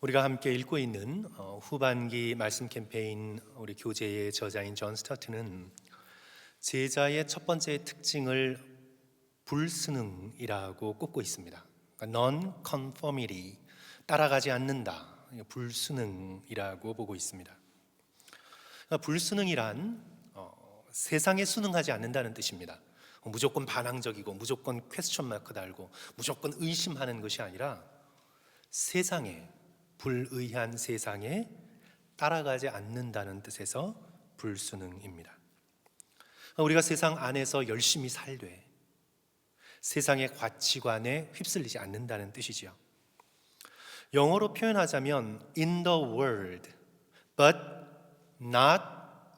우리가 함께 읽고 있는 후반기 말씀 캠페인 우리 교재의 저자인 존 스타트는 제자의 첫 번째 특징을 불순응이라고 꼽고 있습니다. 그러니까 non-conformity, 따라가지 않는다, 불순응이라고 보고 있습니다. 그러니까 불순응이란 세상에 순응하지 않는다는 뜻입니다. 무조건 반항적이고 무조건 퀘스천 마크 달고 무조건 의심하는 것이 아니라 세상에, 불의한 세상에 따라가지 않는다는 뜻에서 불순응입니다. 우리가 세상 안에서 열심히 살되 세상의 가치관에 휩쓸리지 않는다는 뜻이지요. 영어로 표현하자면 in the world but not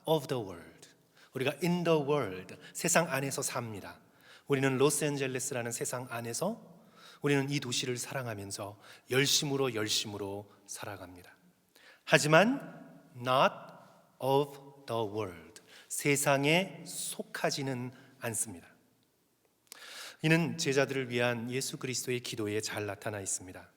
of the world. 우리가 in the world, 세상 안에서 삽니다. 우리는 로스앤젤레스라는 세상 안에서 우리는 이 도시를 사랑하면서 열심으로 살아갑니다. 하지만 not of the world, 세상에 속하지는 않습니다. 이는 제자들을 위한 예수 그리스도의 기도에 잘 나타나 있습니다.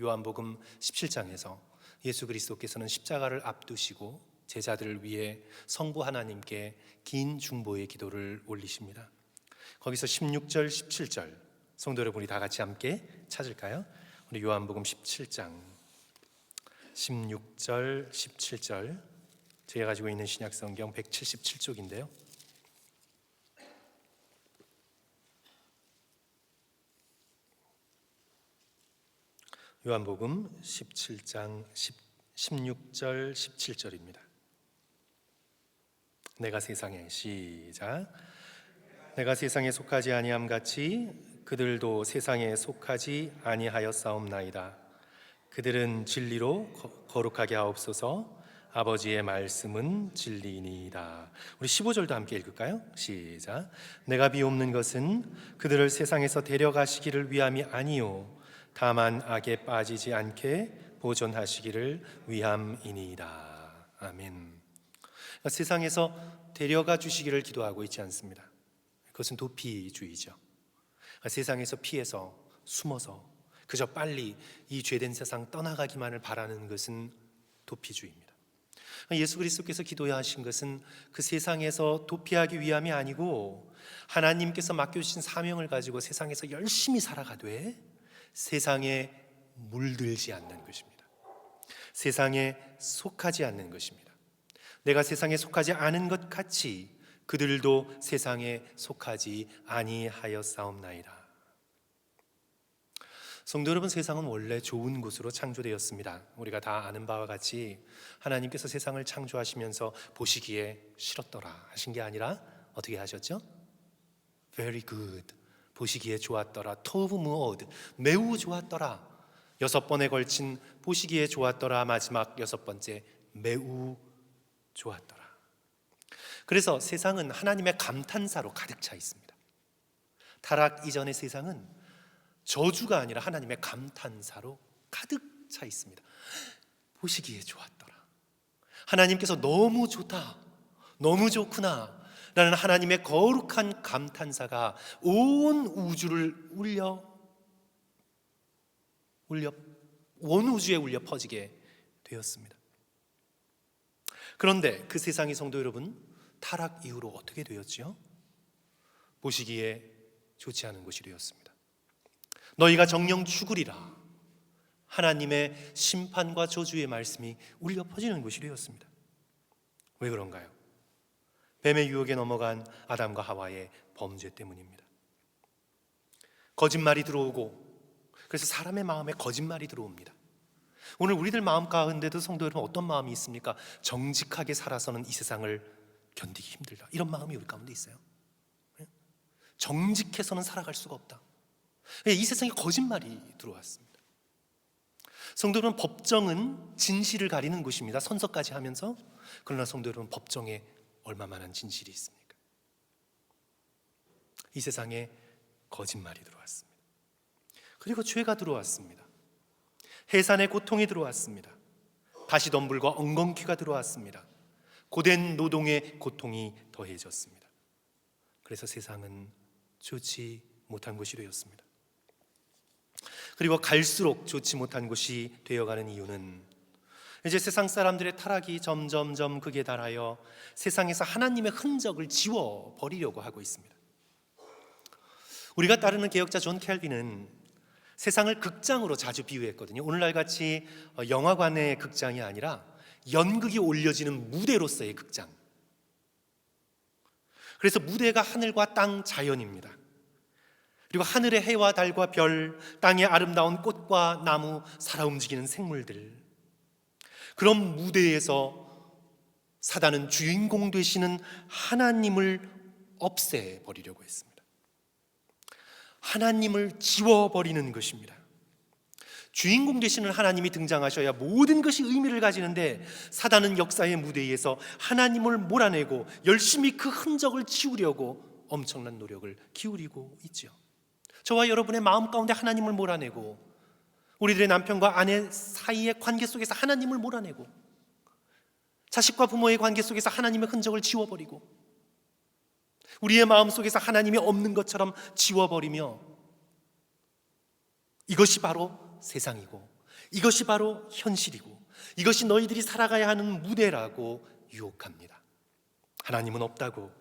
요한복음 17장에서 예수 그리스도께서는 십자가를 앞두시고 제자들을 위해 성부 하나님께 긴 중보의 기도를 올리십니다. 거기서 16절, 17절 성도 여러분이 다 같이 함께 찾을까요? 우리 요한복음 17장 16절, 17절 제가 가지고 있는 신약성경 177쪽인데요. 요한복음 17장 16절, 17절입니다. 내가 세상에, 시작. 내가 세상에 속하지 아니함 같이 그들도 세상에 속하지 아니하였사옵나이다. 그들은 진리로 거룩하게 하옵소서. 아버지의 말씀은 진리니이다. 우리 15절도 함께 읽을까요? 시작. 내가 비옵는 것은 그들을 세상에서 데려가시기를 위함이 아니요 다만 악에 빠지지 않게 보존하시기를 위함이니이다. 아멘. 그러니까 세상에서 데려가 주시기를 기도하고 있지 않습니다. 그것은 도피주의죠. 그러니까 세상에서 피해서 숨어서 그저 빨리 이 죄된 세상 떠나가기만을 바라는 것은 도피주의입니다. 예수 그리스도께서 기도하신 것은 그 세상에서 도피하기 위함이 아니고 하나님께서 맡겨주신 사명을 가지고 세상에서 열심히 살아가되 세상에 물들지 않는 것입니다. 세상에 속하지 않는 것입니다. 내가 세상에 속하지 않은 것 같이 그들도 세상에 속하지 아니하였사옵나이다. 성도 여러분, 세상은 원래 좋은 곳으로 창조되었습니다. 우리가 다 아는 바와 같이 하나님께서 세상을 창조하시면서 보시기에 싫었더라 하신 게 아니라 어떻게 하셨죠? Very good, 보시기에 좋았더라. 토브 무오드, 매우 좋았더라. 6번에 걸친 보시기에 좋았더라. 마지막 6번째, 매우 좋았더라. 그래서 세상은 하나님의 감탄사로 가득 차 있습니다. 타락 이전의 세상은 저주가 아니라 하나님의 감탄사로 가득 차 있습니다. 보시기에 좋았더라. 하나님께서 너무 좋다, 너무 좋구나 라는 하나님의 거룩한 감탄사가 온 우주를 온 우주에 울려 퍼지게 되었습니다. 그런데 그 세상의 성도 여러분, 타락 이후로 어떻게 되었지요? 보시기에 좋지 않은 것이 되었습니다. 너희가 정녕 죽으리라, 하나님의 심판과 저주의 말씀이 울려 퍼지는 것이 되었습니다. 왜 그런가요? 뱀의 유혹에 넘어간 아담과 하와의 범죄 때문입니다. 거짓말이 들어오고, 그래서 사람의 마음에 거짓말이 들어옵니다. 오늘 우리들 마음 가운데도 성도 여러분 어떤 마음이 있습니까? 정직하게 살아서는 이 세상을 견디기 힘들다, 이런 마음이 우리 가운데 있어요. 정직해서는 살아갈 수가 없다. 이 세상에 거짓말이 들어왔습니다. 성도 여러분, 법정은 진실을 가리는 곳입니다. 선서까지 하면서. 그러나 성도 여러분, 법정에 얼마만한 진실이 있습니까? 이 세상에 거짓말이 들어왔습니다. 그리고 죄가 들어왔습니다. 해산의 고통이 들어왔습니다. 가시덤불과 엉겅퀴가 들어왔습니다. 고된 노동의 고통이 더해졌습니다. 그래서 세상은 좋지 못한 것이 되었습니다. 그리고 갈수록 좋지 못한 곳이 되어가는 이유는 이제 세상 사람들의 타락이 점점점 극에 달하여 세상에서 하나님의 흔적을 지워버리려고 하고 있습니다. 우리가 따르는 개혁자 존 켈빈은 세상을 극장으로 자주 비유했거든요. 오늘날 같이 영화관의 극장이 아니라 연극이 올려지는 무대로서의 극장. 그래서 무대가 하늘과 땅 자연입니다. 그리고 하늘의 해와 달과 별, 땅의 아름다운 꽃과 나무, 살아 움직이는 생물들, 그런 무대에서 사단은 주인공 되시는 하나님을 없애버리려고 했습니다. 하나님을 지워버리는 것입니다. 주인공 되시는 하나님이 등장하셔야 모든 것이 의미를 가지는데 사단은 역사의 무대에서 하나님을 몰아내고 열심히 그 흔적을 지우려고 엄청난 노력을 기울이고 있죠. 저와 여러분의 마음 가운데 하나님을 몰아내고 우리들의 남편과 아내 사이의 관계 속에서 하나님을 몰아내고 자식과 부모의 관계 속에서 하나님의 흔적을 지워버리고 우리의 마음 속에서 하나님이 없는 것처럼 지워버리며 이것이 바로 세상이고 이것이 바로 현실이고 이것이 너희들이 살아가야 하는 무대라고 유혹합니다. 하나님은 없다고,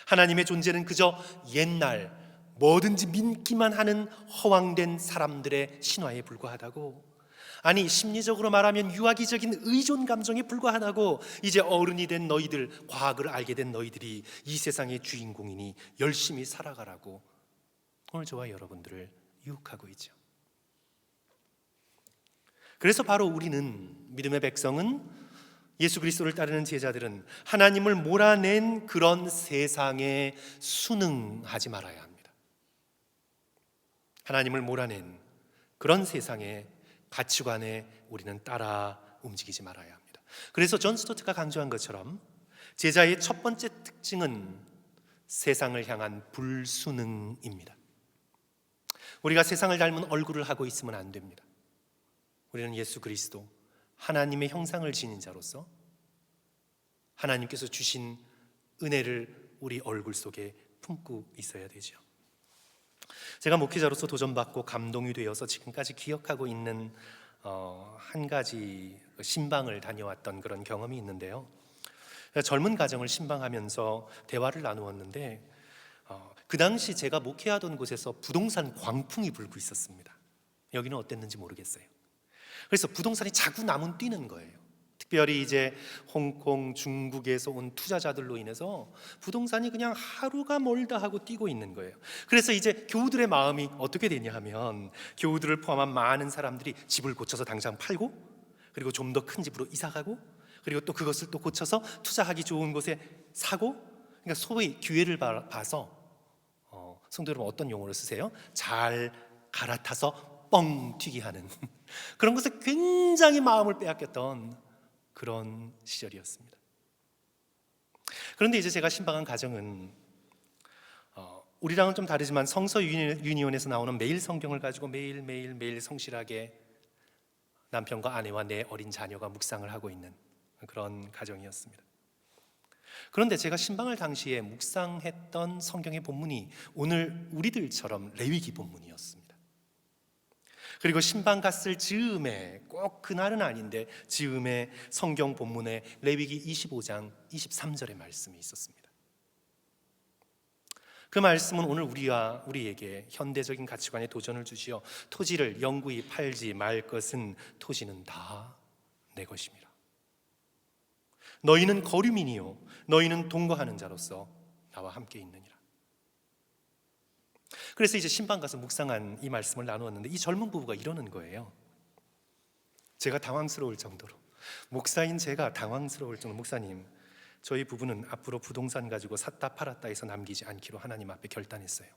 하나님의 존재는 그저 옛날 뭐든지 믿기만 하는 허황된 사람들의 신화에 불과하다고, 아니 심리적으로 말하면 유아기적인 의존 감정에 불과하다고, 이제 어른이 된 너희들, 과학을 알게 된 너희들이 이 세상의 주인공이니 열심히 살아가라고 오늘 저와 여러분들을 유혹하고 있죠. 그래서 바로 우리는, 믿음의 백성은, 예수 그리스도를 따르는 제자들은 하나님을 몰아낸 그런 세상에 순응하지 말아야 합니다. 하나님을 몰아낸 그런 세상의 가치관에 우리는 따라 움직이지 말아야 합니다. 그래서 존 스토트가 강조한 것처럼 제자의 첫 번째 특징은 세상을 향한 불순응입니다. 우리가 세상을 닮은 얼굴을 하고 있으면 안 됩니다. 우리는 예수 그리스도, 하나님의 형상을 지닌 자로서 하나님께서 주신 은혜를 우리 얼굴 속에 품고 있어야 되죠. 제가 목회자로서 도전받고 감동이 되어서 지금까지 기억하고 있는 한 가지 신방을 다녀왔던 그런 경험이 있는데요. 젊은 가정을 신방하면서 대화를 나누었는데 그 당시 제가 목회하던 곳에서 부동산 광풍이 불고 있었습니다. 여기는 어땠는지 모르겠어요. 그래서 부동산이 자꾸 나문 뛰는 거예요. 특별히 이제 홍콩, 중국에서 온 투자자들로 인해서 부동산이 그냥 하루가 멀다 하고 뛰고 있는 거예요. 그래서 이제 교우들의 마음이 어떻게 되냐 하면 교우들을 포함한 많은 사람들이 집을 고쳐서 당장 팔고, 그리고 좀 더 큰 집으로 이사 가고, 그리고 또 그것을 또 고쳐서 투자하기 좋은 곳에 사고, 그러니까 소위 기회를 봐서 성도 여러분 어떤 용어를 쓰세요? 잘 갈아타서 뻥 튀기 하는 그런 것에 굉장히 마음을 빼앗겼던 그런 시절이었습니다. 그런데 이제 제가 신방한 가정은 우리랑은 좀 다르지만 성서 유니온에서 나오는 매일 성경을 가지고 매일 성실하게 남편과 아내와 내 어린 자녀가 묵상을 하고 있는 그런 가정이었습니다. 그런데 제가 신방할 당시에 묵상했던 성경의 본문이 오늘 우리들처럼 레위기 본문이었습니다. 그리고 신방 갔을 즈음에, 꼭 그날은 아닌데 즈음에 성경 본문에 레위기 25장 23절의 말씀이 있었습니다. 그 말씀은 오늘 우리에게 현대적인 가치관에 도전을 주시어 토지를 영구히 팔지 말 것은 토지는 다 내 것입니다. 너희는 거류민이요 너희는 동거하는 자로서 나와 함께 있느니라. 그래서 이제 신방 가서 묵상한 이 말씀을 나누었는데 이 젊은 부부가 이러는 거예요. 제가 당황스러울 정도로, 목사인 제가 당황스러울 정도로, 목사님, 저희 부부는 앞으로 부동산 가지고 샀다 팔았다 해서 남기지 않기로 하나님 앞에 결단했어요.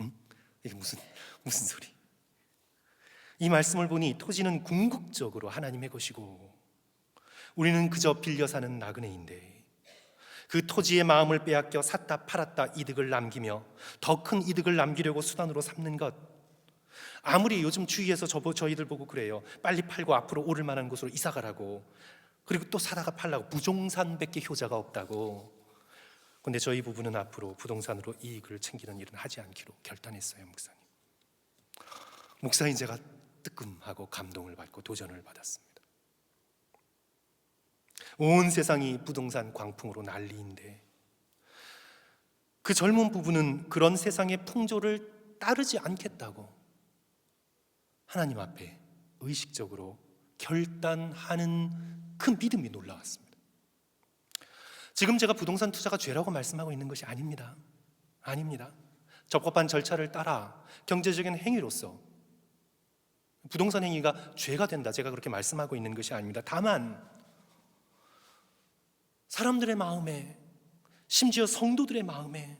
응? 이게 무슨 소리? 이 말씀을 보니 토지는 궁극적으로 하나님의 것이고 우리는 그저 빌려 사는 나그네인데 그 토지의 마음을 빼앗겨 샀다 팔았다 이득을 남기며 더 큰 이득을 남기려고 수단으로 삼는 것, 아무리 요즘 주위에서 저희들 보고 그래요. 빨리 팔고 앞으로 오를 만한 곳으로 이사 가라고, 그리고 또 사다가 팔라고, 부동산밖에 효자가 없다고. 근데 저희 부부는 앞으로 부동산으로 이익을 챙기는 일은 하지 않기로 결단했어요, 목사님. 목사인 제가 뜨끔하고 감동을 받고 도전을 받았습니다. 온 세상이 부동산 광풍으로 난리인데 그 젊은 부부는 그런 세상의 풍조를 따르지 않겠다고 하나님 앞에 의식적으로 결단하는 그 믿음이 놀라웠습니다. 지금 제가 부동산 투자가 죄라고 말씀하고 있는 것이 아닙니다. 아닙니다. 적법한 절차를 따라 경제적인 행위로서 부동산 행위가 죄가 된다, 제가 그렇게 말씀하고 있는 것이 아닙니다. 다만 사람들의 마음에, 심지어 성도들의 마음에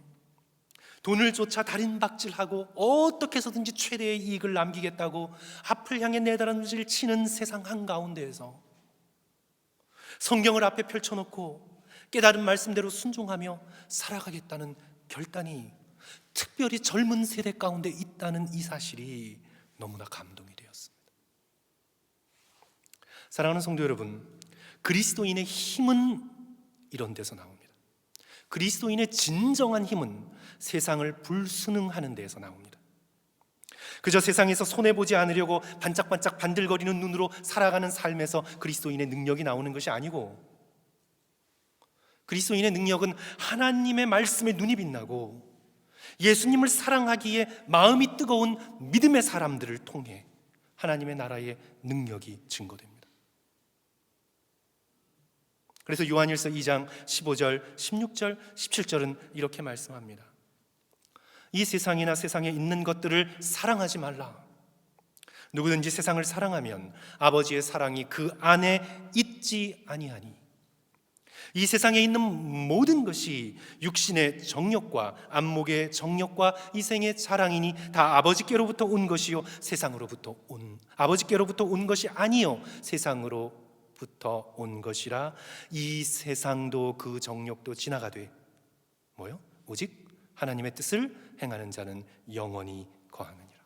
돈을 쫓아 달인박질하고 어떻게 해서든지 최대의 이익을 남기겠다고 앞을 향해 내다람쥐를 치는 세상 한가운데에서 성경을 앞에 펼쳐놓고 깨달은 말씀대로 순종하며 살아가겠다는 결단이 특별히 젊은 세대 가운데 있다는 이 사실이 너무나 감동이 되었습니다. 사랑하는 성도 여러분, 그리스도인의 힘은 이런 데서 나옵니다. 그리스도인의 진정한 힘은 세상을 불순응하는 데에서 나옵니다. 그저 세상에서 손해보지 않으려고 반짝반짝 반들거리는 눈으로 살아가는 삶에서 그리스도인의 능력이 나오는 것이 아니고, 그리스도인의 능력은 하나님의 말씀에 눈이 빛나고 예수님을 사랑하기에 마음이 뜨거운 믿음의 사람들을 통해 하나님의 나라의 능력이 증거됩니다. 그래서 요한일서 2장 15절, 16절, 17절은 이렇게 말씀합니다. 이 세상이나 세상에 있는 것들을 사랑하지 말라. 누구든지 세상을 사랑하면 아버지의 사랑이 그 안에 있지 아니하니. 이 세상에 있는 모든 것이 육신의 정욕과 안목의 정욕과 이생의 자랑이니 다 아버지께로부터 온 것이요 세상으로부터 온 아버지께로부터 온 것이 아니요 세상으로부터 온 것이라. 이 세상도 그 정욕도 지나가되 뭐요? 오직 하나님의 뜻을 행하는 자는 영원히 거하느니라.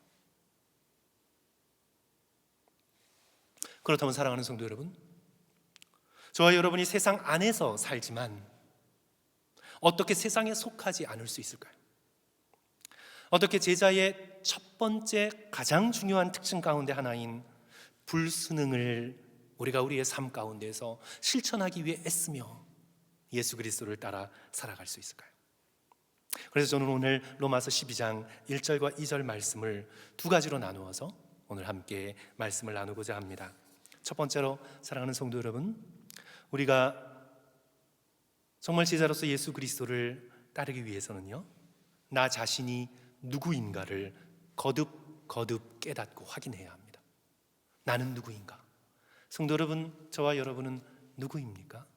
그렇다면 사랑하는 성도 여러분, 저와 여러분이 세상 안에서 살지만 어떻게 세상에 속하지 않을 수 있을까요? 어떻게 제자의 첫 번째 가장 중요한 특징 가운데 하나인 불순응을 우리가 우리의 삶 가운데에서 실천하기 위해 애쓰며 예수 그리스도를 따라 살아갈 수 있을까요? 그래서 저는 오늘 로마서 12장 1절과 2절 말씀을 두 가지로 나누어서 오늘 함께 말씀을 나누고자 합니다. 첫 번째로 사랑하는 성도 여러분, 우리가 정말 제자로서 예수 그리스도를 따르기 위해서는요, 나 자신이 누구인가를 거듭 깨닫고 확인해야 합니다. 나는 누구인가? 성도 여러분, 저와 여러분은 누구입니까?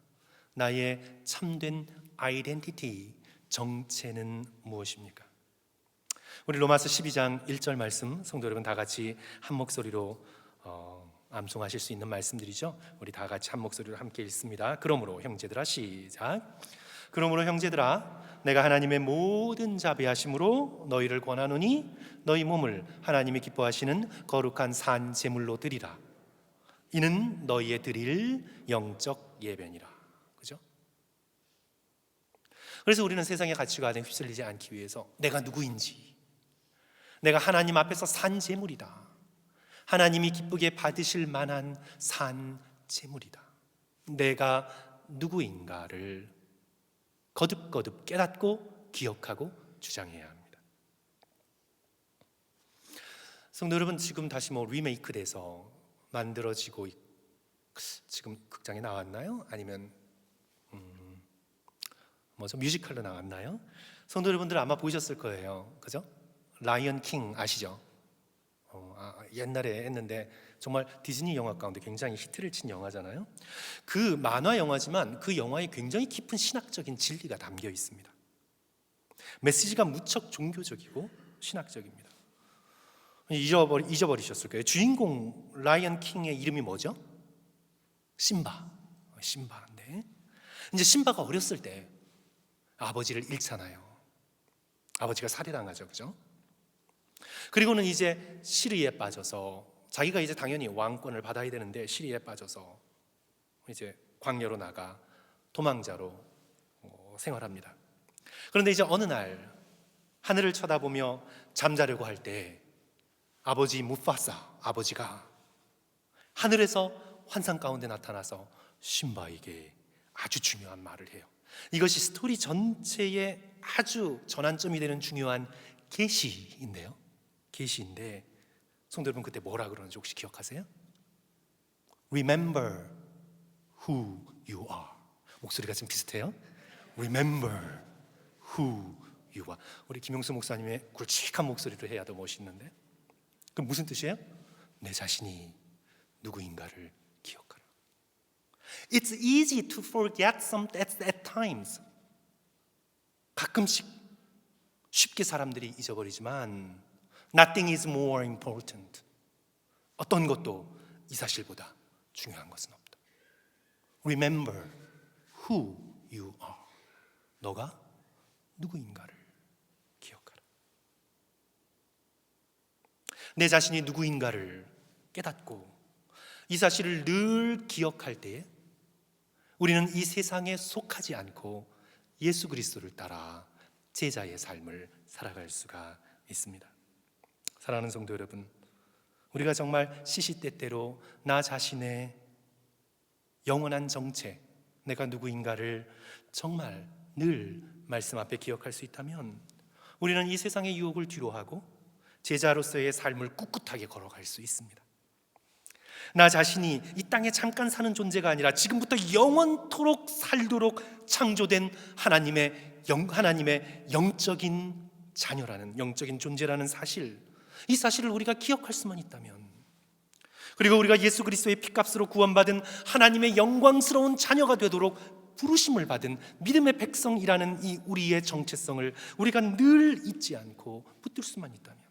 나의 참된 아이덴티티, 정체는 무엇입니까? 우리 로마서 12장 1절 말씀, 성도 여러분 다 같이 한 목소리로 암송하실 수 있는 말씀들이죠. 우리 다 같이 한 목소리로 함께 읽습니다. 그러므로 형제들아, 시작. 그러므로 형제들아, 내가 하나님의 모든 자비하심으로 너희를 권하노니 너희 몸을 하나님이 기뻐하시는 거룩한 산 제물로 드리라. 이는 너희의 드릴 영적 예배니라. 그죠? 그래서 우리는 세상의 가치관에 휩쓸리지 않기 위해서 내가 누구인지, 내가 하나님 앞에서 산 제물이다, 하나님이 기쁘게 받으실 만한 산 제물이다, 내가 누구인가를 거듭 깨닫고 기억하고 주장해야 합니다. 성도 여러분, 지금 다시 리메이크 돼서 만들어지고 지금 극장에 나왔나요? 아니면 뮤지컬로 나왔나요? 성도 여러분들 아마 보셨을 거예요. 그죠? 라이언 킹 아시죠? 옛날에 했는데 정말 디즈니 영화 가운데 굉장히 히트를 친 영화잖아요. 그 만화 영화지만 그 영화에 굉장히 깊은 신학적인 진리가 담겨 있습니다. 메시지가 무척 종교적이고 신학적입니다. 잊어버리셨을 거예요. 주인공 라이언 킹의 이름이 뭐죠? 심바. 네. 이제 심바가 어렸을 때 아버지를 잃잖아요. 아버지가 살해당하죠, 그죠? 그리고는 이제 시리에 빠져서 자기가 이제 당연히 왕권을 받아야 되는데 시리에 빠져서 이제 광야로 나가 도망자로 생활합니다. 그런데 이제 어느 날 하늘을 쳐다보며 잠자려고 할 때 아버지 무파사, 아버지가 하늘에서 환상 가운데 나타나서 심바에게 아주 중요한 말을 해요. 이것이 스토리 전체의 아주 전환점이 되는 중요한 계시인데요. 계시인데 성도 여러분, 그때 뭐라 그러는지 혹시 기억하세요? Remember who you are. 목소리가 좀 비슷해요. Remember who you are. 우리 김용수 목사님의 굵직한 목소리로 해야 더 멋있는데, 그럼 무슨 뜻이에요? 내 자신이 누구인가를 기억하라. It's easy to forget some at times. 가끔씩 쉽게 사람들이 잊어버리지만 Nothing is more important. 어떤 것도 이 사실보다 중요한 것은 없다. Remember who you are. 너가 누구인가를 기억하라. 내 자신이 누구인가를 깨닫고 이 사실을 늘 기억할 때에 우리는 이 세상에 속하지 않고 예수 그리스도를 따라 제자의 삶을 살아갈 수가 있습니다. 사랑하는 성도 여러분, 우리가 정말 시시때때로 나 자신의 영원한 정체, 내가 누구인가를 정말 늘 말씀 앞에 기억할 수 있다면 우리는 이 세상의 유혹을 뒤로하고 제자로서의 삶을 꿋꿋하게 걸어갈 수 있습니다. 나 자신이 이 땅에 잠깐 사는 존재가 아니라 지금부터 영원토록 살도록 창조된 하나님의 영적인 자녀라는, 영적인 존재라는 사실, 이 사실을 우리가 기억할 수만 있다면, 그리고 우리가 예수 그리스도의 피값으로 구원받은 하나님의 영광스러운 자녀가 되도록 부르심을 받은 믿음의 백성이라는 이 우리의 정체성을 우리가 늘 잊지 않고 붙들 수만 있다면,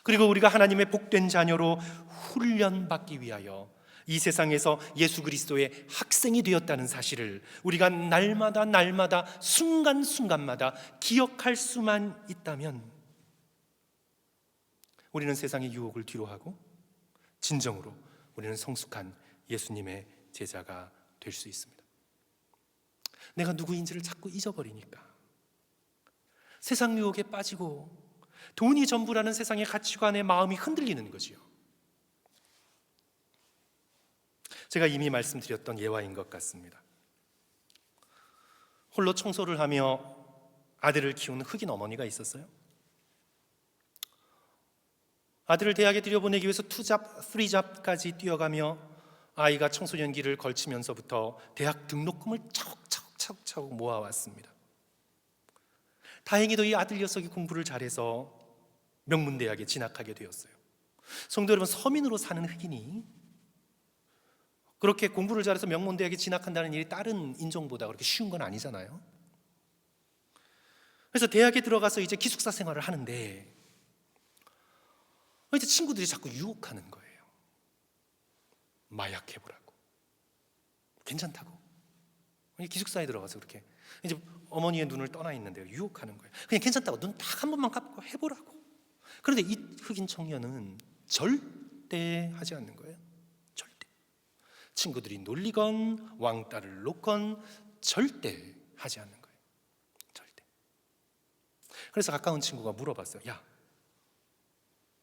그리고 우리가 하나님의 복된 자녀로 훈련받기 위하여 이 세상에서 예수 그리스도의 학생이 되었다는 사실을 우리가 날마다 순간순간마다 기억할 수만 있다면 우리는 세상의 유혹을 뒤로하고 진정으로 우리는 성숙한 예수님의 제자가 될 수 있습니다. 내가 누구인지를 자꾸 잊어버리니까 세상 유혹에 빠지고 돈이 전부라는 세상의 가치관에 마음이 흔들리는 거지요. 제가 이미 말씀드렸던 예화인 것 같습니다. 홀로 청소를 하며 아들을 키우는 흑인 어머니가 있었어요. 아들을 대학에 들여보내기 위해서 2잡, 3잡까지 뛰어가며 아이가 청소년기를 걸치면서부터 대학 등록금을 차곡차곡 모아왔습니다. 다행히도 이 아들 녀석이 공부를 잘해서 명문대학에 진학하게 되었어요. 성도 여러분, 서민으로 사는 흑인이 그렇게 공부를 잘해서 명문대학에 진학한다는 일이 다른 인종보다 그렇게 쉬운 건 아니잖아요. 그래서 대학에 들어가서 이제 기숙사 생활을 하는데 이제 친구들이 자꾸 유혹하는 거예요. 마약 해보라고, 괜찮다고. 기숙사에 들어가서 그렇게 이제 어머니의 눈을 떠나 있는데요, 유혹하는 거예요. 그냥 괜찮다고, 눈 딱 한 번만 감고 해보라고. 그런데 이 흑인 청년은 절대 하지 않는 거예요. 절대. 친구들이 놀리건 왕따를 놓건 절대 하지 않는 거예요. 절대. 그래서 가까운 친구가 물어봤어요. 야,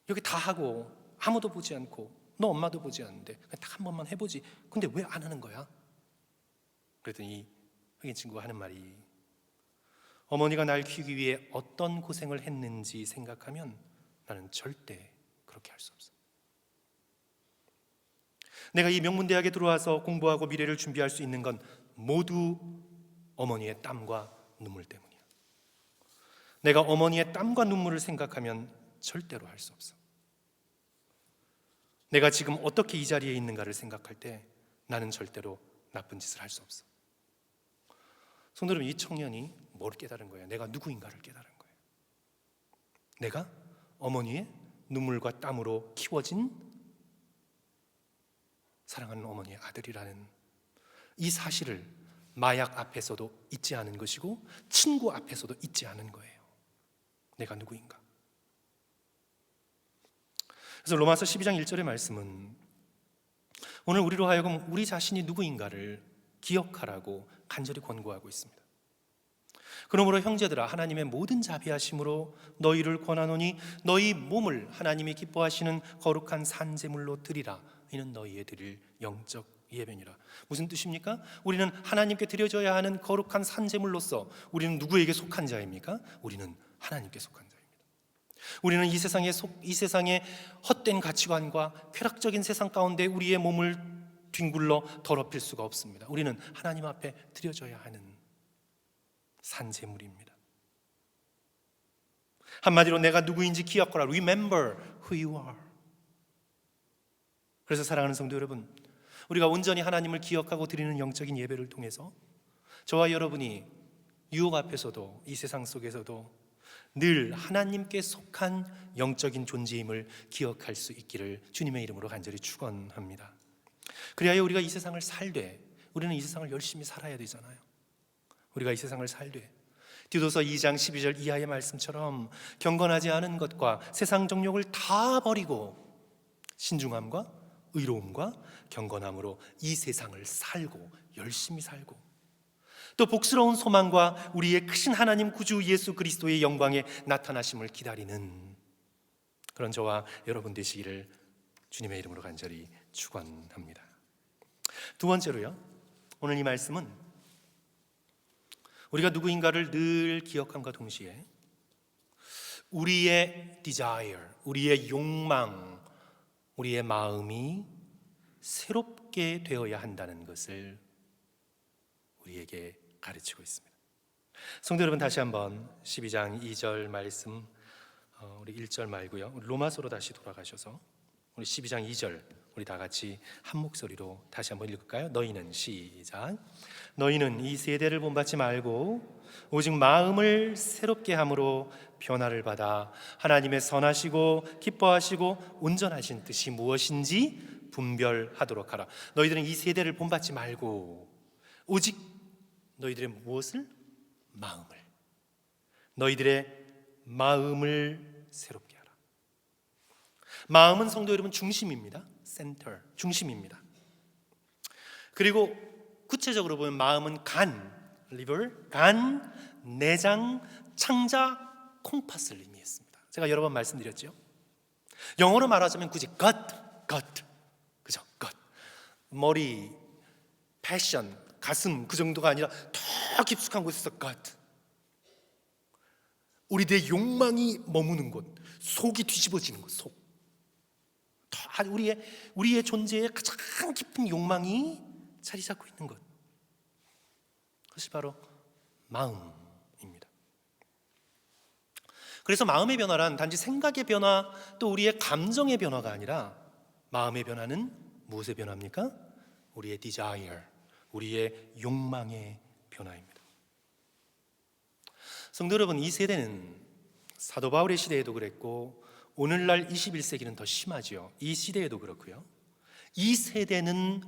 여기 다 하고 아무도 보지 않고 너 엄마도 보지 않는데 딱 한 번만 해보지, 근데 왜 안 하는 거야? 그랬더니 흑인 친구가 하는 말이, 어머니가 날 키우기 위해 어떤 고생을 했는지 생각하면 나는 절대 그렇게 할 수 없어. 내가 이 명문대학에 들어와서 공부하고 미래를 준비할 수 있는 건 모두 어머니의 땀과 눈물 때문이야. 내가 어머니의 땀과 눈물을 생각하면 절대로 할 수 없어. 내가 지금 어떻게 이 자리에 있는가를 생각할 때 나는 절대로 나쁜 짓을 할 수 없어. 성도 여러분, 이 청년이 뭘 깨달은 거예요? 내가 누구인가를 깨달은 거예요. 내가 어머니의 눈물과 땀으로 키워진 사랑하는 어머니의 아들이라는 이 사실을 마약 앞에서도 잊지 않은 것이고 친구 앞에서도 잊지 않은 거예요. 내가 누구인가. 그래서 로마서 12장 1절의 말씀은 오늘 우리로 하여금 우리 자신이 누구인가를 기억하라고 간절히 권고하고 있습니다. 그러므로 형제들아, 하나님의 모든 자비하심으로 너희를 권하노니 너희 몸을 하나님이 기뻐하시는 거룩한 산제물로 드리라. 이는 너희의 드릴 영적 예배니라. 무슨 뜻입니까? 우리는 하나님께 드려져야 하는 거룩한 산제물로서 우리는 누구에게 속한 자입니까? 우리는 하나님께 속한 자입니다. 우리는 이 세상의 헛된 가치관과 쾌락적인 세상 가운데 우리의 몸을 뒹굴러 더럽힐 수가 없습니다. 우리는 하나님 앞에 드려져야 하는 산제물입니다. 한마디로 내가 누구인지 기억하라. Remember who you are. 그래서 사랑하는 성도 여러분, 우리가 온전히 하나님을 기억하고 드리는 영적인 예배를 통해서 저와 여러분이 유혹 앞에서도 이 세상 속에서도 늘 하나님께 속한 영적인 존재임을 기억할 수 있기를 주님의 이름으로 간절히 축원합니다. 그리하여 우리가 이 세상을 살되, 우리는 이 세상을 열심히 살아야 되잖아요. 우리가 이 세상을 살되 디도서 2장 12절 이하의 말씀처럼 경건하지 않은 것과 세상 정욕을 다 버리고 신중함과 의로움과 경건함으로 이 세상을 살고 열심히 살고 또 복스러운 소망과 우리의 크신 하나님 구주 예수 그리스도의 영광의 나타나심을 기다리는 그런 저와 여러분 되시기를 주님의 이름으로 간절히 축원합니다. 두 번째로요, 오늘 이 말씀은 우리가 누구인가를 늘 기억함과 동시에 우리의 desire, 우리의 욕망, 우리의 마음이 새롭게 되어야 한다는 것을 우리에게 가르치고 있습니다. 성도 여러분, 다시 한번 12장 2절 말씀, 우리 1절 말고요, 로마서로 다시 돌아가셔서 우리 12장 2절 우리 다 같이 한 목소리로 다시 한번 읽을까요? 너희는, 시작. 너희는 이 세대를 본받지 말고 오직 마음을 새롭게 함으로 변화를 받아 하나님의 선하시고 기뻐하시고 온전하신 뜻이 무엇인지 분별하도록 하라. 너희들은 이 세대를 본받지 말고 오직 너희들의 무엇을? 마음을. 너희들의 마음을 새롭게 하라. 마음은 성도 여러분 중심입니다. center, 중심입니다. 그리고 구체적으로 보면 마음은 간, liver, 간, 내장, 창자, 콩팥을 의미했습니다. 제가 여러 번 말씀드렸죠. 영어로 말하자면 굳이 gut, 그죠? gut. 머리, passion, 가슴 그 정도가 아니라 더 깊숙한 곳에서 gut. 우리들의 욕망이 머무는 곳, 속이 뒤집어지는 곳, 속. 더 우리의 존재에 가장 깊은 욕망이 자리 잡고 있는 것. 그것이 바로 마음입니다. 그래서 마음의 변화란 단지 생각의 변화 또 우리의 감정의 변화가 아니라 마음의 변화는 무엇의 변화입니까? 우리의 desire, 우리의 욕망의 변화입니다. 성도 여러분, 이 세대는 사도 바울의 시대에도 그랬고 오늘날 21세기는 더 심하죠. 이 시대에도 그렇고요. 이 세대는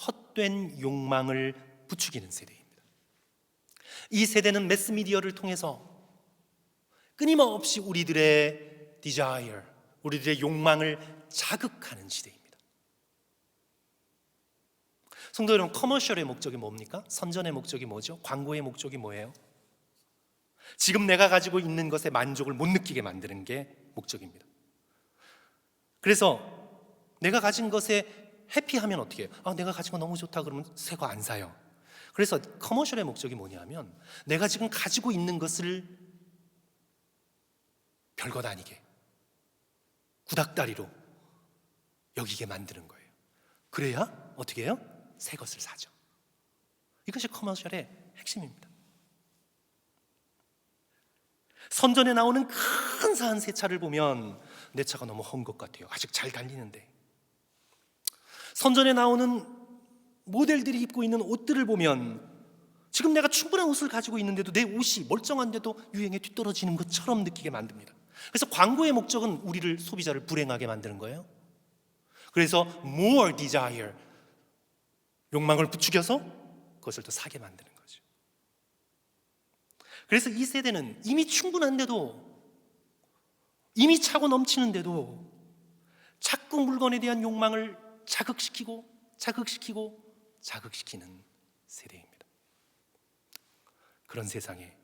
헛된 욕망을 부추기는 세대입니다. 이 세대는 매스미디어를 통해서 끊임없이 우리들의 desire, 우리들의 욕망을 자극하는 시대입니다. 성도 여러분, 커머셜의 목적이 뭡니까? 선전의 목적이 뭐죠? 광고의 목적이 뭐예요? 지금 내가 가지고 있는 것에 만족을 못 느끼게 만드는 게 목적입니다. 그래서 내가 가진 것에 해피하면 어떻게 해요? 내가 가진 거 너무 좋다 그러면 새 거 안 사요. 그래서 커머셜의 목적이 뭐냐면 내가 지금 가지고 있는 것을 별것 아니게 구닥다리로 여기게 만드는 거예요. 그래야 어떻게 해요? 새 것을 사죠. 이것이 커머셜의 핵심입니다. 선전에 나오는 근사한 새 차를 보면 내 차가 너무 헌 것 같아요. 아직 잘 달리는데. 선전에 나오는 모델들이 입고 있는 옷들을 보면 지금 내가 충분한 옷을 가지고 있는데도 내 옷이 멀쩡한데도 유행에 뒤떨어지는 것처럼 느끼게 만듭니다. 그래서 광고의 목적은 우리를, 소비자를 불행하게 만드는 거예요. 그래서 more desire, 욕망을 부추겨서 그것을 더 사게 만드는 거죠. 그래서 이 세대는 이미 충분한데도, 이미 차고 넘치는데도 자꾸 물건에 대한 욕망을 자극시키는 세대입니다. 그런 세상에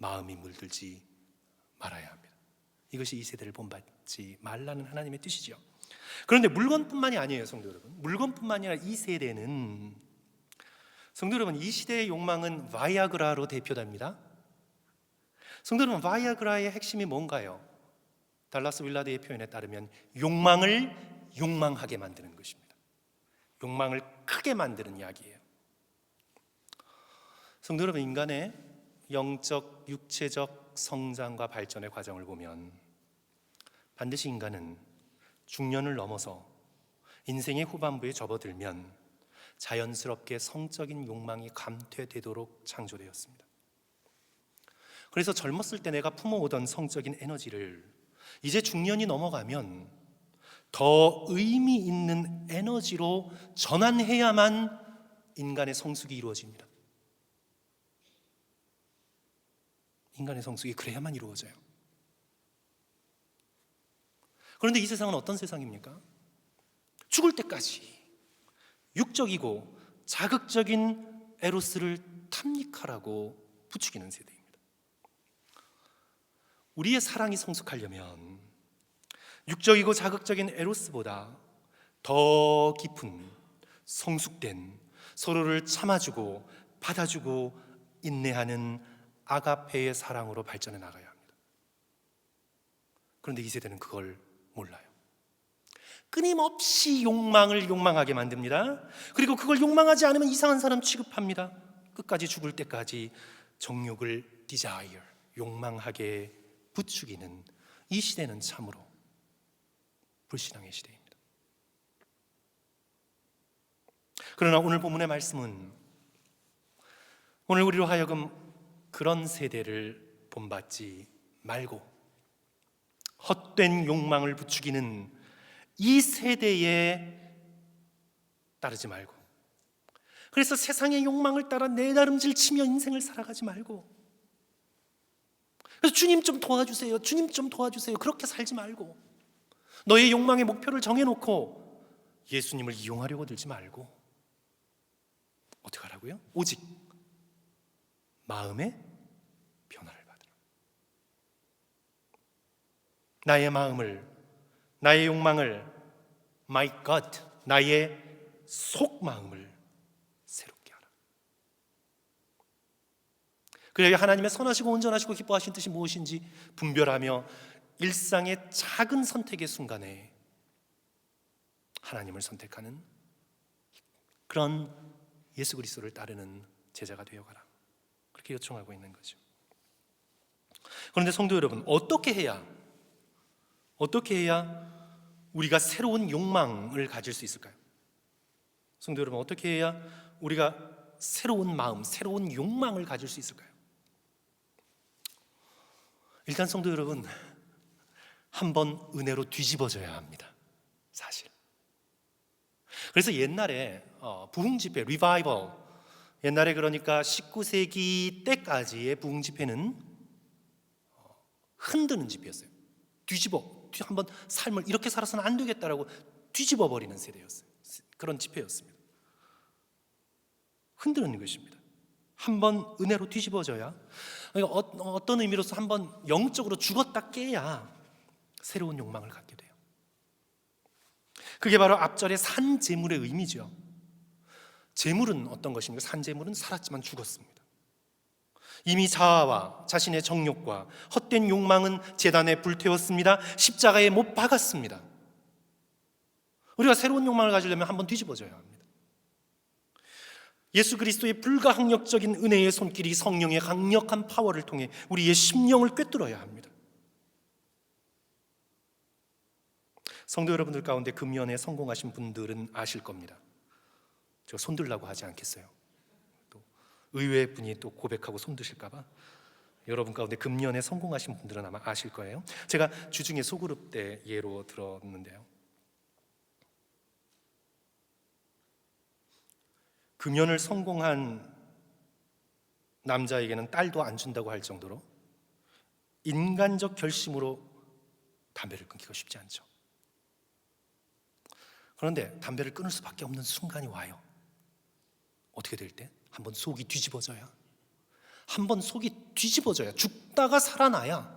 마음이 물들지 말아야 합니다. 이것이 이 세대를 본받지 말라는 하나님의 뜻이죠. 그런데 물건뿐만이 아니에요, 성도 여러분. 물건뿐만이 아니라 이 세대는, 성도 여러분, 이 시대의 욕망은 바이아그라로 대표됩니다. 성도 여러분, 바이아그라의 핵심이 뭔가요? 달라스 윌라드의 표현에 따르면 욕망을 욕망하게 만드는 것입니다. 욕망을 크게 만드는 이야기예요. 성도 여러분, 인간의 영적, 육체적 성장과 발전의 과정을 보면 반드시 인간은 중년을 넘어서 인생의 후반부에 접어들면 자연스럽게 성적인 욕망이 감퇴되도록 창조되었습니다. 그래서 젊었을 때 내가 품어오던 성적인 에너지를 이제 중년이 넘어가면 더 의미 있는 에너지로 전환해야만 인간의 성숙이 이루어집니다. 인간의 성숙이 그래야만 이루어져요. 그런데 이 세상은 어떤 세상입니까? 죽을 때까지 육적이고 자극적인 에로스를 탐닉하라고 부추기는 세대입니다. 우리의 사랑이 성숙하려면 육적이고 자극적인 에로스보다 더 깊은 성숙된, 서로를 참아주고 받아주고 인내하는 아가페의 사랑으로 발전해 나가야 합니다. 그런데 이 세대는 그걸 몰라요. 끊임없이 욕망을 욕망하게 만듭니다. 그리고 그걸 욕망하지 않으면 이상한 사람 취급합니다. 끝까지 죽을 때까지 정욕을 desire, 욕망하게 부추기는 이 시대는 참으로 불신앙의 시대입니다. 그러나 오늘 본문의 말씀은 오늘 우리로 하여금 그런 세대를 본받지 말고 헛된 욕망을 부추기는 이 세대에 따르지 말고, 그래서 세상의 욕망을 따라 내 나름질 치며 인생을 살아가지 말고, 그래서 주님 좀 도와주세요, 주님 좀 도와주세요, 그렇게 살지 말고, 너의 욕망의 목표를 정해놓고 예수님을 이용하려고 들지 말고 어떻게 하라고요? 오직 마음의 변화를 받으라. 나의 마음을, 나의 욕망을, my God, 나의 속마음을 새롭게 하라. 그래야 하나님의 선하시고 온전하시고 기뻐하신 뜻이 무엇인지 분별하며 일상의 작은 선택의 순간에 하나님을 선택하는 그런 예수 그리스도를 따르는 제자가 되어가라, 그렇게 요청하고 있는 거죠. 그런데 성도 여러분, 어떻게 해야 우리가 새로운 욕망을 가질 수 있을까요? 성도 여러분, 어떻게 해야 우리가 새로운 마음, 새로운 욕망을 가질 수 있을까요? 일단 성도 여러분, 한번 은혜로 뒤집어져야 합니다, 사실. 그래서 옛날에 부흥 집회, 리바이벌, 옛날에 그러니까 19세기 때까지의 부흥 집회는 흔드는 집회였어요. 한번 삶을 이렇게 살아서는 안 되겠다라고 뒤집어 버리는 세대였어요. 그런 집회였습니다. 흔드는 것입니다. 한번 은혜로 뒤집어져야, 그러니까 어떤 의미로서 한번 영적으로 죽었다 깨야 새로운 욕망을 갖게 돼요. 그게 바로 앞절의 산제물의 의미죠. 제물은 어떤 것입니까? 산제물은 살았지만 죽었습니다. 이미 자아와 자신의 정욕과 헛된 욕망은 제단에 불태웠습니다. 십자가에 못 박았습니다. 우리가 새로운 욕망을 가지려면 한번 뒤집어져야 합니다. 예수 그리스도의 불가항력적인 은혜의 손길이 성령의 강력한 파워를 통해 우리의 심령을 꿰뚫어야 합니다. 성도 여러분들 가운데 금연에 성공하신 분들은 아실 겁니다. 제가 손들라고 하지 않겠어요. 또 의외의 분이 또 고백하고 손드실까 봐. 여러분 가운데 금연에 성공하신 분들은 아마 아실 거예요. 제가 주중에 소그룹 때 예로 들었는데요, 금연을 성공한 남자에게는 딸도 안 준다고 할 정도로 인간적 결심으로 담배를 끊기가 쉽지 않죠. 그런데 담배를 끊을 수밖에 없는 순간이 와요. 어떻게 될 때? 한번 속이 뒤집어져야, 한번 속이 뒤집어져야, 죽다가 살아나야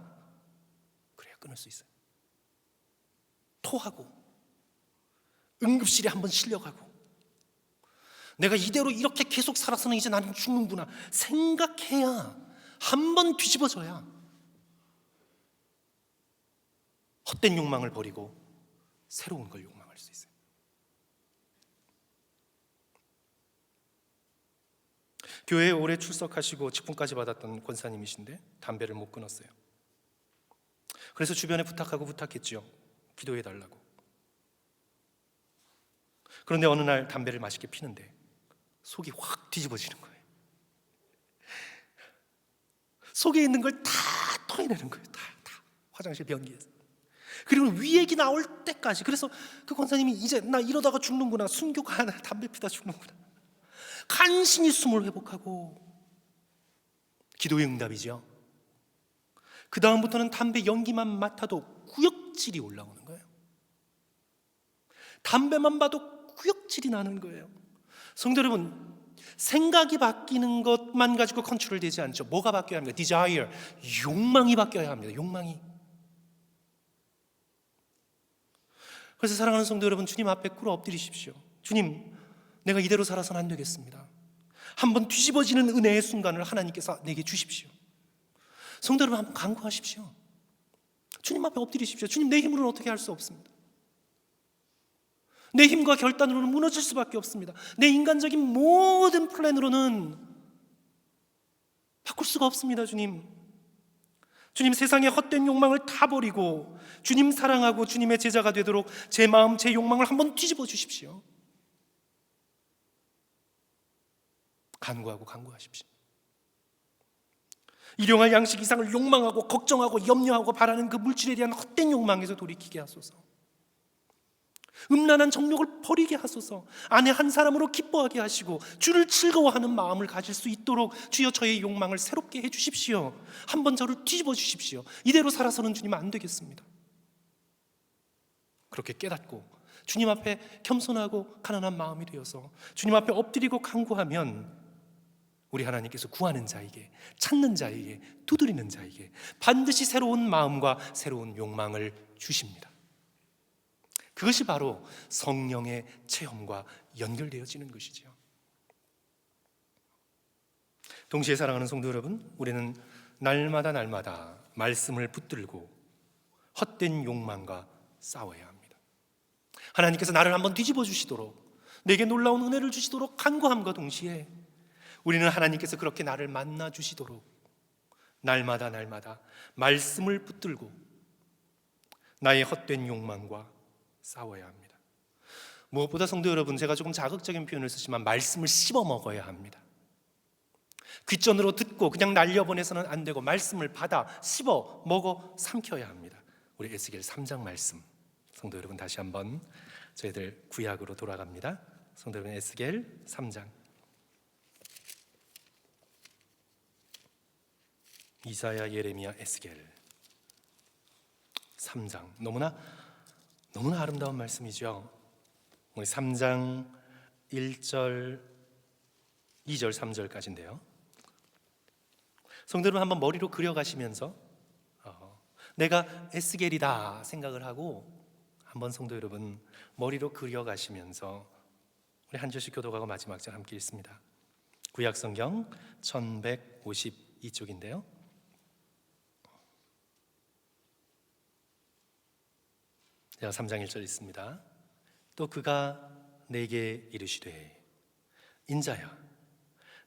그래야 끊을 수 있어요. 토하고 응급실에 한번 실려가고 내가 이대로 이렇게 계속 살아서는 이제 나는 죽는구나 생각해야, 한번 뒤집어져야 헛된 욕망을 버리고 새로운 걸 욕망할 수 있어요. 교회에 오래 출석하시고 직분까지 받았던 권사님이신데 담배를 못 끊었어요. 그래서 주변에 부탁했죠. 기도해 달라고. 그런데 어느 날 담배를 맛있게 피는데 속이 확 뒤집어지는 거예요. 속에 있는 걸 다 토해내는 거예요. 다 화장실 변기에서. 그리고 위액이 나올 때까지. 그래서 그 권사님이 이제 나 이러다가 죽는구나, 순교가 하나 담배 피다 죽는구나, 간신히 숨을 회복하고 기도의 응답이죠. 그 다음부터는 담배 연기만 맡아도 구역질이 올라오는 거예요. 담배만 봐도 구역질이 나는 거예요. 성도 여러분, 생각이 바뀌는 것만 가지고 컨트롤 되지 않죠. 뭐가 바뀌어야 합니까? desire, 욕망이 바뀌어야 합니다. 욕망이. 그래서 사랑하는 성도 여러분, 주님 앞에 꿇어 엎드리십시오. 주님, 내가 이대로 살아서는 안 되겠습니다. 한번 뒤집어지는 은혜의 순간을 하나님께서 내게 주십시오. 성도 여러분, 한번 간구하십시오. 주님 앞에 엎드리십시오. 주님, 내 힘으로는 어떻게 할 수 없습니다. 내 힘과 결단으로는 무너질 수밖에 없습니다. 내 인간적인 모든 플랜으로는 바꿀 수가 없습니다. 주님, 세상의 헛된 욕망을 다 버리고 주님 사랑하고 주님의 제자가 되도록 제 마음, 제 욕망을 한번 뒤집어 주십시오. 간구하십시오. 일용할 양식 이상을 욕망하고 걱정하고 염려하고 바라는 그 물질에 대한 헛된 욕망에서 돌이키게 하소서. 음란한 정욕을 버리게 하소서. 아내 한 사람으로 기뻐하게 하시고 주를 즐거워하는 마음을 가질 수 있도록 주여 저의 욕망을 새롭게 해주십시오. 한번 저를 뒤집어 주십시오. 이대로 살아서는 주님 안 되겠습니다. 그렇게 깨닫고 주님 앞에 겸손하고 가난한 마음이 되어서 주님 앞에 엎드리고 간구하면 우리 하나님께서 구하는 자에게, 찾는 자에게, 두드리는 자에게 반드시 새로운 마음과 새로운 욕망을 주십니다. 그것이 바로 성령의 체험과 연결되어지는 것이죠. 동시에 사랑하는 성도 여러분, 우리는 날마다 말씀을 붙들고 헛된 욕망과 싸워야 합니다. 하나님께서 나를 한번 뒤집어 주시도록, 내게 놀라운 은혜를 주시도록 간구함과 동시에 우리는 하나님께서 그렇게 나를 만나 주시도록 날마다 말씀을 붙들고 나의 헛된 욕망과 싸워야 합니다. 무엇보다 성도 여러분, 제가 조금 자극적인 표현을 쓰지만 말씀을 씹어 먹어야 합니다. 귓전으로 듣고 그냥 날려보내서는 안 되고 말씀을 받아 씹어 먹어 삼켜야 합니다. 우리 에스겔 3장 말씀, 성도 여러분 다시 한번 저희들 구약으로 돌아갑니다. 성도 여러분, 에스겔 3장, 이사야, 예레미야, 에스겔 3장, 너무나 아름다운 말씀이죠. 우리 3장 1절, 2절, 3절까지인데요. 성도 여러분, 한번 머리로 그려가시면서 내가 에스겔이다 생각을 하고 한번 성도 여러분 머리로 그려가시면서 우리 한 절씩 교독하고 마지막 절 함께 읽습니다. 구약성경 1152쪽인데요. 제가 3장 1절 있습니다. 또 그가 내게 이르시되 인자야,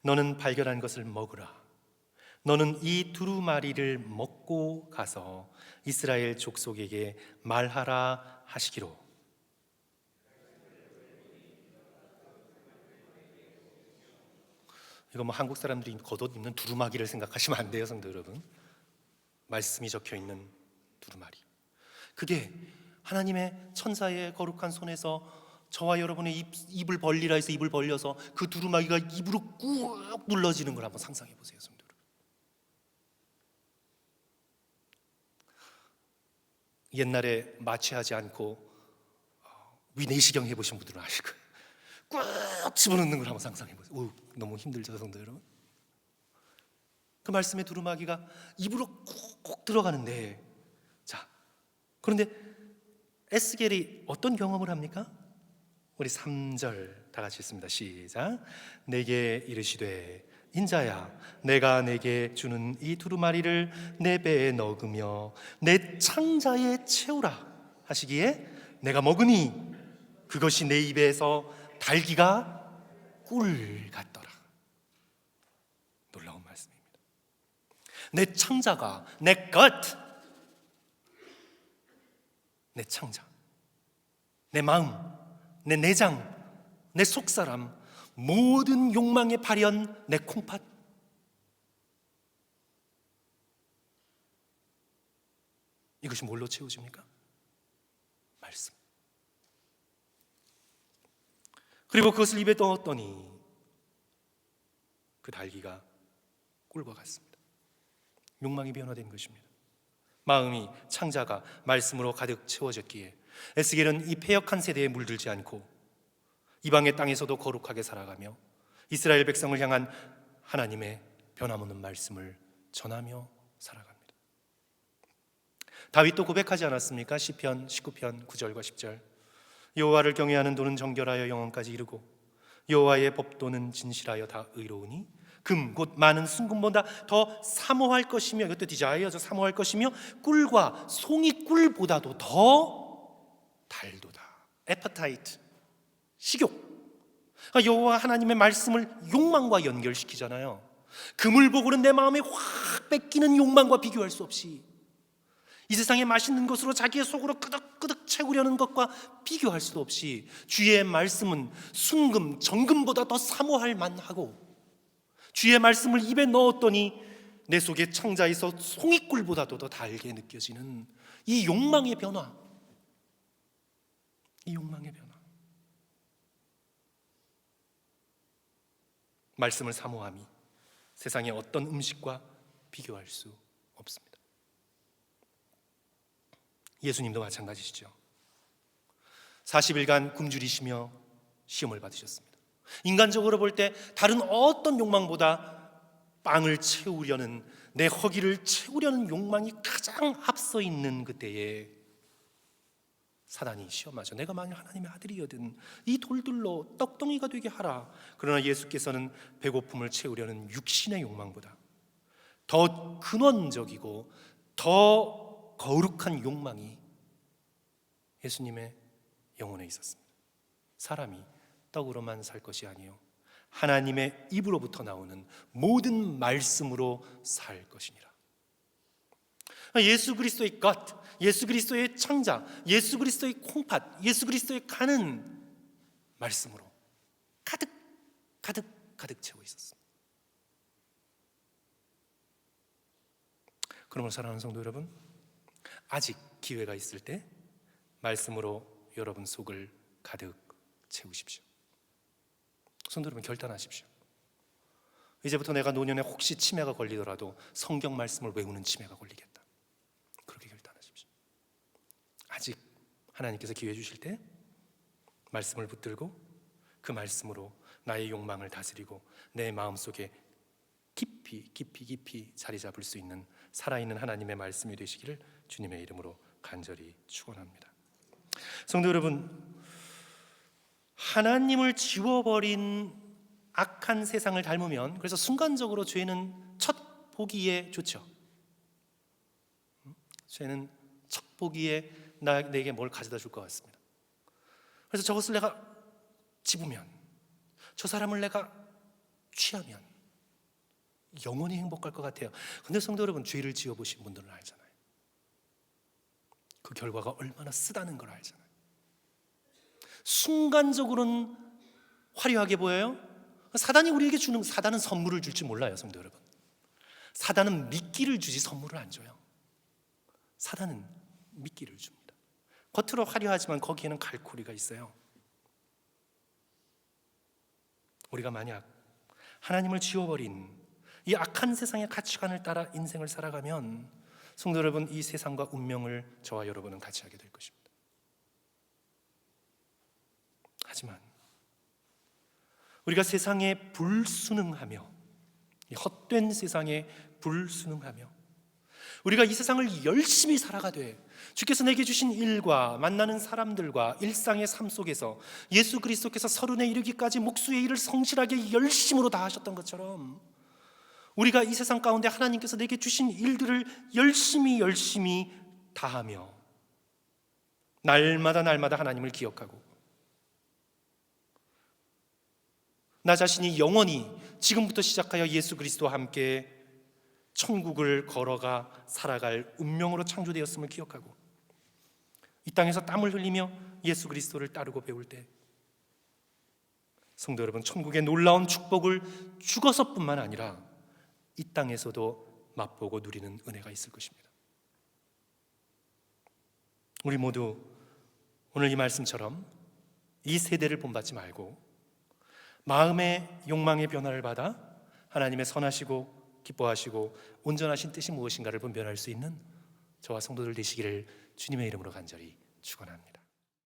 너는 발견한 것을 먹으라. 너는 이 두루마리를 먹고 가서 이스라엘 족속에게 말하라 하시기로. 이거 뭐 한국 사람들이 겉옷 입는 두루마기를 생각하시면 안 돼요, 성도 여러분. 말씀이 적혀 있는 두루마리, 그게 하나님의 천사의 거룩한 손에서 저와 여러분의 입을 벌리라 해서 입을 벌려서 그 두루마기가 입으로 꾹 눌러지는 걸 한번 상상해 보세요, 성도 여러분. 옛날에 마취하지 않고 위내시경 해보신 분들은 아실 거예요. 꾹 집어넣는 걸 한번 상상해 보세요. 너무 힘들죠, 성도 여러분. 그 말씀의 두루마기가 입으로 꾹꾹 들어가는데, 자, 그런데 에스겔이 어떤 경험을 합니까? 우리 3절 다 같이 읽습니다. 시작. 내게 이르시되 인자야, 내가 내게 주는 이 두루마리를 내 배에 넣으며 내 창자에 채우라 하시기에 내가 먹으니 그것이 내 입에서 달기가 꿀 같더라. 놀라운 말씀입니다. 내 창자가, 내 것, 내 창자, 내 마음, 내 내장, 내 속사람, 모든 욕망의 발현, 내 콩팥, 이것이 뭘로 채워집니까? 말씀. 그리고 그것을 입에 넣었더니 그 달기가 꿀과 같습니다. 욕망이 변화된 것입니다. 마음이, 창자가 말씀으로 가득 채워졌기에 에스겔은 이 패역한 세대에 물들지 않고 이방의 땅에서도 거룩하게 살아가며 이스라엘 백성을 향한 하나님의 변함없는 말씀을 전하며 살아갑니다. 다윗도 고백하지 않았습니까? 시편 19편 9절과 10절. 여호와를 경외하는 도는 정결하여 영원까지 이르고 여호와의 법도는 진실하여 다 의로우니 금 곧 많은 순금보다 더 사모할 것이며, 이것도 디자이어죠. 사모할 것이며 꿀과 송이 꿀보다도 더 달도다. 에파타이트, 식욕. 여호와 하나님의 말씀을 욕망과 연결시키잖아요. 금을 보고는 내 마음에 확 뺏기는 욕망과 비교할 수 없이, 이 세상의 맛있는 것으로 자기의 속으로 끄덕끄덕 채우려는 것과 비교할 수도 없이 주의 말씀은 순금, 정금보다 더 사모할 만하고, 주의 말씀을 입에 넣었더니 내 속에 창자에서 송이꿀보다도 더 달게 느껴지는 이 욕망의 변화, 이 욕망의 변화. 말씀을 사모함이 세상의 어떤 음식과 비교할 수 없습니다. 예수님도 마찬가지시죠. 40일간 굶주리시며 시험을 받으셨습니다. 인간적으로 볼 때 다른 어떤 욕망보다 빵을 채우려는, 내 허기를 채우려는 욕망이 가장 앞서 있는 그때에 사단이 시험하죠. 내가 만일 하나님의 아들이거든 이 돌들로 떡덩이가 되게 하라. 그러나 예수께서는 배고픔을 채우려는 육신의 욕망보다 더 근원적이고 더 거룩한 욕망이 예수님의 영혼에 있었습니다. 사람이 떡으로만 살 것이 아니요 하나님의 입으로부터 나오는 모든 말씀으로 살 것이니라. 예수 그리스도의 것, 예수 그리스도의 창자, 예수 그리스도의 콩팥, 예수 그리스도의 간은 말씀으로 가득 가득 가득 채워 있었습니다. 그러므로 사랑하는 성도 여러분, 아직 기회가 있을 때 말씀으로 여러분 속을 가득 채우십시오. 성도 여러분, 결단하십시오. 이제부터 내가 노년에 혹시 치매가 걸리더라도 성경 말씀을 외우는 치매가 걸리겠다. 그렇게 결단하십시오. 아직 하나님께서 기회 주실 때 말씀을 붙들고 그 말씀으로 나의 욕망을 다스리고 내 마음속에 깊이 자리 잡을 수 있는 살아있는 하나님의 말씀이 되시기를 주님의 이름으로 간절히 축원합니다. 성도 여러분, 하나님을 지워버린 악한 세상을 닮으면, 그래서 순간적으로 죄는 첫 보기에 좋죠. 죄는 첫 보기에 내게 뭘 가져다 줄 것 같습니다. 그래서 저것을 내가 집으면, 저 사람을 내가 취하면 영원히 행복할 것 같아요. 근데 성도 여러분, 죄를 지어보신 분들은 알잖아요. 그 결과가 얼마나 쓰다는 걸 알잖아요. 순간적으로는 화려하게 보여요. 사단이 우리에게 주는, 사단은 선물을 줄지 몰라요. 성도 여러분, 사단은 미끼를 주지 선물을 안 줘요. 사단은 미끼를 줍니다. 겉으로 화려하지만 거기에는 갈고리가 있어요. 우리가 만약 하나님을 지워버린 이 악한 세상의 가치관을 따라 인생을 살아가면, 성도 여러분, 이 세상과 운명을 저와 여러분은 같이 하게 될 것입니다. 하지만 우리가 세상에 불순응하며 이 헛된 세상에 불순응하며 우리가 이 세상을 열심히 살아가되 주께서 내게 주신 일과 만나는 사람들과 일상의 삶 속에서 예수 그리스도께서 서른에 이르기까지 목수의 일을 성실하게 열심으로 다 하셨던 것처럼 우리가 이 세상 가운데 하나님께서 내게 주신 일들을 열심히 다하며 날마다 하나님을 기억하고 나 자신이 영원히 지금부터 시작하여 예수 그리스도와 함께 천국을 걸어가 살아갈 운명으로 창조되었음을 기억하고 이 땅에서 땀을 흘리며 예수 그리스도를 따르고 배울 때 성도 여러분, 천국의 놀라운 축복을 죽어서뿐만 아니라 이 땅에서도 맛보고 누리는 은혜가 있을 것입니다. 우리 모두 오늘 이 말씀처럼 이 세대를 본받지 말고 마음의 욕망의 변화를 받아 하나님의 선하시고 기뻐하시고 온전하신 뜻이 무엇인가를 분별할 수 있는 저와 성도들 되시기를 주님의 이름으로 간절히 축원합니다.